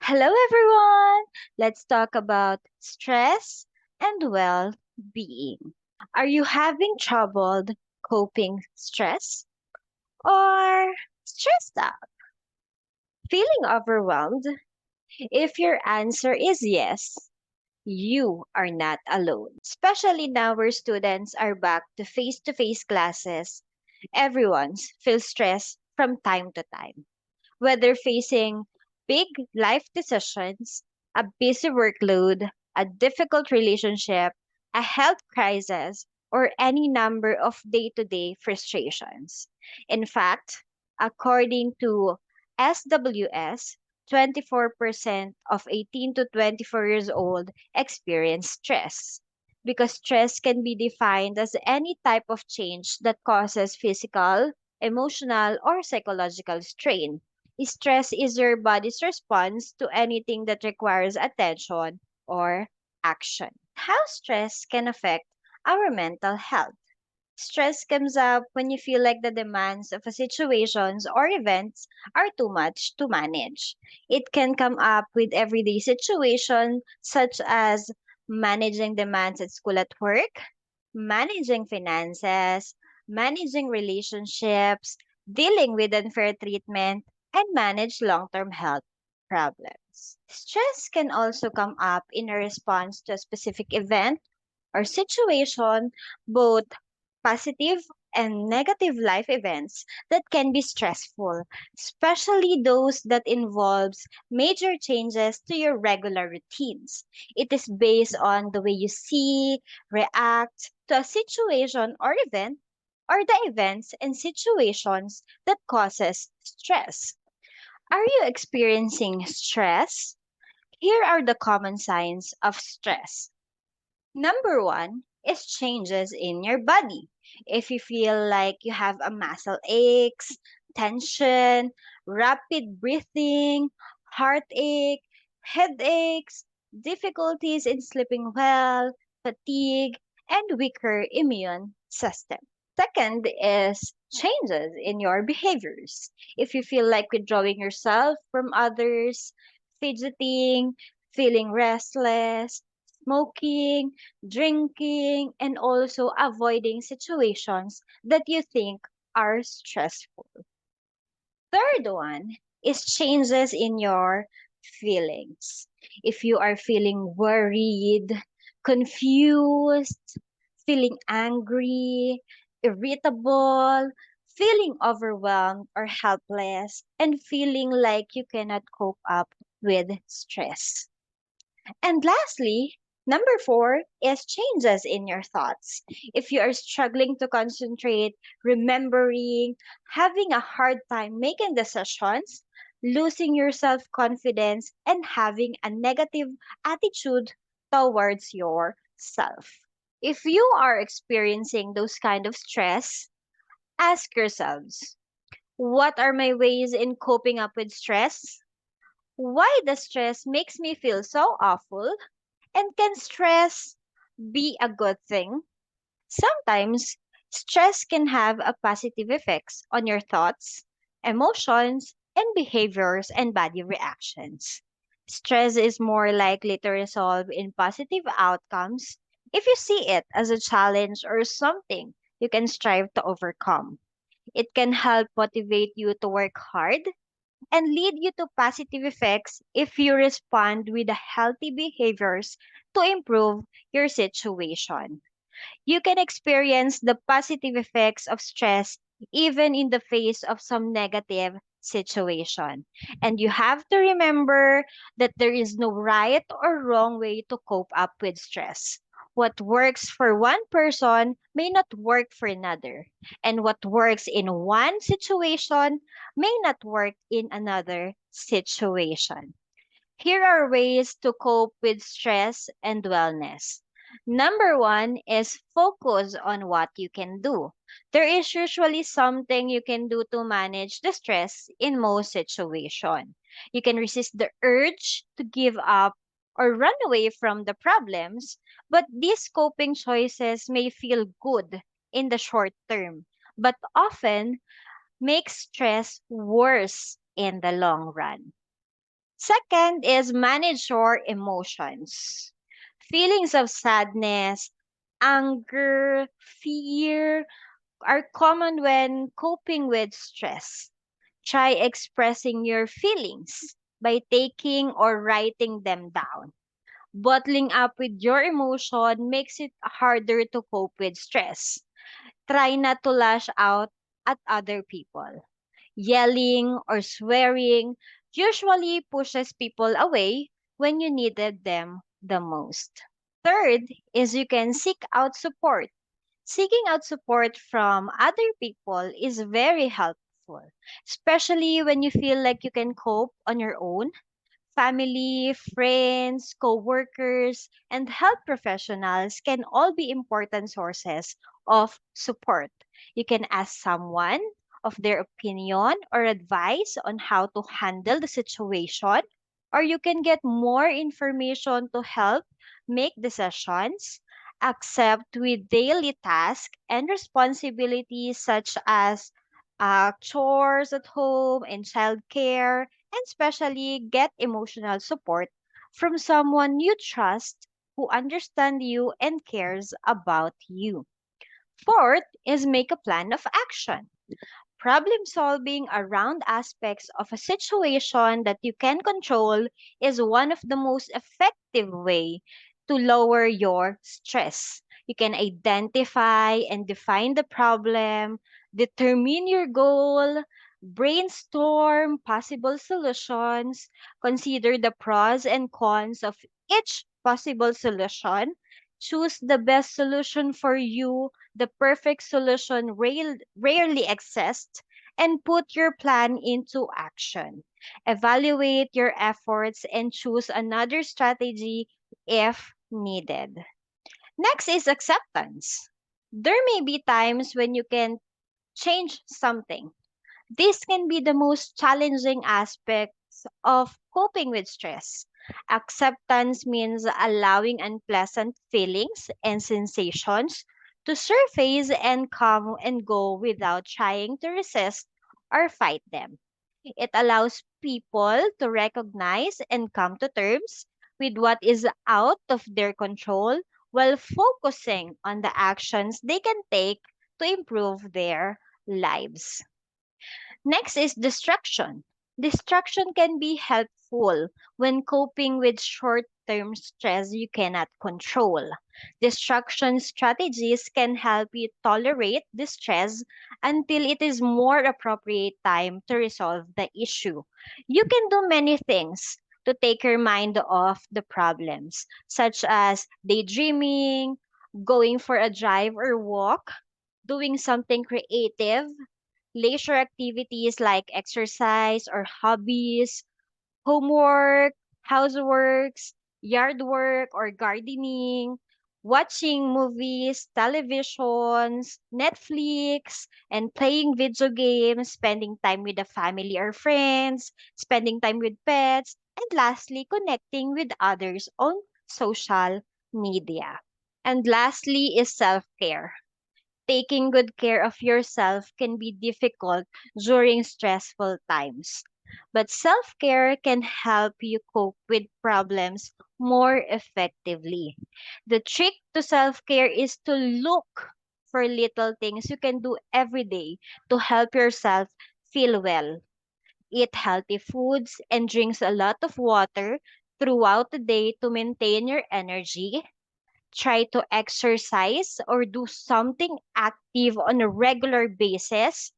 Hello, everyone. Let's talk about stress and well being. Are you having trouble coping stress or stressed out? Feeling overwhelmed? If your answer is yes, you are not alone. Especially now where students are back to face classes, everyone feels stressed from time to time. Whether facing big life decisions, a busy workload, a difficult relationship, a health crisis, or any number of day to day frustrations. In fact, according to SWS, 24% of 18 to 24 years old experience stress. Because stress can be defined as any type of change that causes physical, emotional, or psychological strain. Stress is your body's response to anything that requires attention or action. How stress can affect our mental health. Stress comes up when you feel like the demands of a situations or events are too much to manage. It can come up with everyday situations such as managing demands at school at work, managing finances, managing relationships, dealing with unfair treatment, and manage long-term health problems. Stress can also come up in a response to a specific event or situation, both positive and negative life events that can be stressful, especially those that involves major changes to your regular routines. It is based on the way you see, react to a situation or event or the events and situations that causes stress. Are you experiencing stress? Here are the common signs of stress. Number one is changes in your body. If you feel like you have a muscle aches, tension, rapid breathing, heartache, headaches, difficulties in sleeping well, fatigue, and weaker immune system. Second is changes in your behaviors. If you feel like withdrawing yourself from others, fidgeting, feeling restless, smoking, drinking, and also avoiding situations that you think are stressful. Third one is changes in your feelings. If you are feeling worried, confused, feeling angry, irritable, feeling overwhelmed or helpless, and feeling like you cannot cope up with stress. And lastly, number four is changes in your thoughts. If you are struggling to concentrate, remembering, having a hard time making decisions, losing your self confidence, and having a negative attitude towards yourself. If you are experiencing those kind of stress, ask yourselves, what are my ways in coping up with stress? Why the stress makes me feel so awful? And can stress be a good thing? Sometimes stress can have a positive effects on your thoughts, emotions, and behaviors and body reactions. Stress is more likely to result in positive outcomes if you see it as a challenge or something you can strive to overcome. It can help motivate you to work hard and lead you to positive effects if you respond with the healthy behaviors to improve your situation. You can experience the positive effects of stress even in the face of some negative situation. And you have to remember that there is no right or wrong way to cope up with stress. What works for one person may not work for another. And what works in one situation may not work in another situation. Here are ways to cope with stress and wellness. Number one is focus on what you can do. There is usually something you can do to manage the stress in most situations. You can resist the urge to give up or run away from the problems, but these coping choices may feel good in the short term, but often make stress worse in the long run. Second is manage your emotions. Feelings of sadness, anger, fear are common when coping with stress. Try expressing your feelings by taking or writing them down. Bottling up with your emotion makes it harder to cope with stress. Try not to lash out at other people. Yelling or swearing usually pushes people away when you needed them the most. Third is you can seek out support. Seeking out support from other people is very helpful, especially when you feel like you can cope on your own. Family, friends, co-workers, and health professionals can all be important sources of support. You can ask someone of their opinion or advice on how to handle the situation, or you can get more information to help make decisions. Accept with daily tasks and responsibilities such as chores at home and childcare, and especially get emotional support from someone you trust who understands you and cares about you. Fourth is make a plan of action. Problem solving around aspects of a situation that you can control is one of the most effective way to lower your stress. You can identify and define the problem, determine your goal, brainstorm possible solutions, consider the pros and cons of each possible solution, choose the best solution for you. The perfect solution rarely exists, and put your plan into action. Evaluate your efforts and choose another strategy if needed. Next is acceptance. There may be times when you can change something. This can be the most challenging aspects of coping with stress. Acceptance means allowing unpleasant feelings and sensations to surface and come and go without trying to resist or fight them. It allows people to recognize and come to terms with what is out of their control while focusing on the actions they can take to improve their lives. Next is distraction. Distraction can be helpful when coping with short term stress you cannot control. Distraction strategies can help you tolerate the stress until it is more appropriate time to resolve the issue. You can do many things to take your mind off the problems, such as daydreaming, going for a drive or walk, doing something creative, leisure activities like exercise or hobbies, homework, houseworks, yard work or gardening, watching movies, televisions, Netflix, and playing video games, spending time with the family or friends, spending time with pets, and lastly, connecting with others on social media. And lastly is self-care. Taking good care of yourself can be difficult during stressful times, but self care can help you cope with problems more effectively. The trick to self care is to look for little things you can do every day to help yourself feel well. Eat healthy foods and drinks a lot of water throughout the day to maintain your energy. Try to exercise or do something active on a regular basis.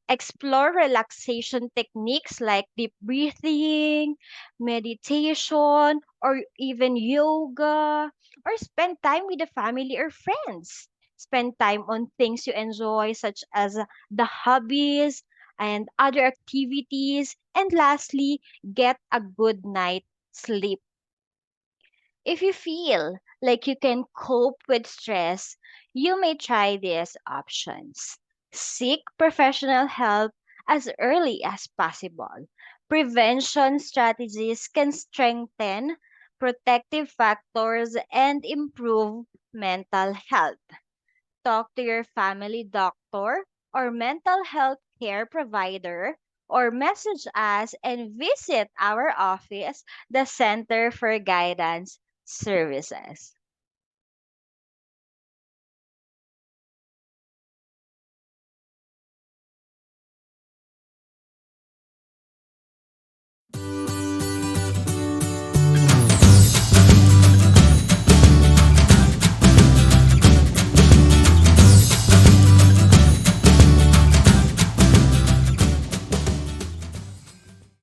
Explore relaxation techniques like deep breathing, meditation, or even yoga, or spend time with the family or friends. Spend time on things you enjoy, such as the hobbies and other activities. And lastly, get a good night sleep. If you feel like you can cope with stress, you may try these options. Seek professional help as early as possible. Prevention strategies can strengthen protective factors and improve mental health. Talk to your family doctor or mental health care provider or message us and visit our office, the Center for Guidance Services.